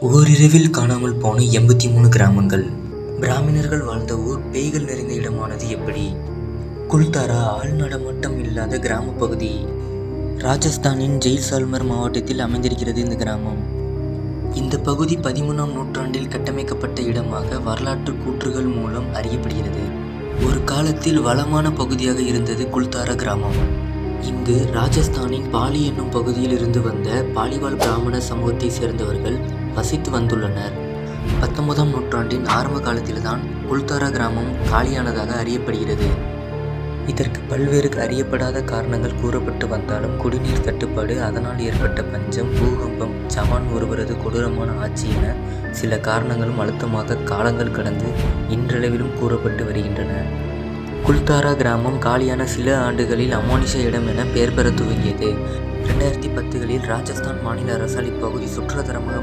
ஓரிரவில் காணாமல் போன 83 கிராமங்கள். பிராமணர்கள் வாழ்ந்த ஊர் பேய்கள் நிறைந்த இடமானது எப்படி? குல்தாரா ஆள் நடமாட்டம் இல்லாத கிராம பகுதி. ராஜஸ்தானின் ஜெய்சால்மர் மாவட்டத்தில் அமைந்திருக்கிறது இந்த கிராமம். இந்த பகுதி 13ஆம் நூற்றாண்டில் கட்டமைக்கப்பட்ட இடமாக வரலாற்று கூற்றுகள் மூலம் அறியப்படுகிறது. ஒரு காலத்தில் வளமான பகுதியாக இருந்தது குல்தாரா கிராமம். இங்கு ராஜஸ்தானின் பாலி என்னும் பகுதியில் இருந்து வந்த பாலிவால் பிராமண சமூகத்தை சேர்ந்தவர்கள் வசித்து வந்துள்ளனர். 19ஆம் நூற்றாண்டின் ஆரம்ப காலத்தில்தான் குல்தாரா கிராமம் காலியானதாக அறியப்படுகிறது. இதற்கு பல்வேறு அறியப்படாத காரணங்கள் கூறப்பட்டு வந்தாலும் குடிநீர் தட்டுப்பாடு, அதனால் ஏற்பட்ட பஞ்சம், பூகம்பம், ஜவான் ஒருவரது கொடூரமான ஆட்சி என சில காரணங்களும் அழுத்தமாக காலங்கள் கடந்து இன்றளவிலும் கூறப்பட்டு வருகின்றன. குல்தாரா கிராமம் காலியான சில ஆண்டுகளில் அமானுஷ இடம் என பெயர் பெற துவங்கியது. 2010களில் ராஜஸ்தான் மாநில அரசால் இப்பகுதி சுற்றுலாத்தலமாக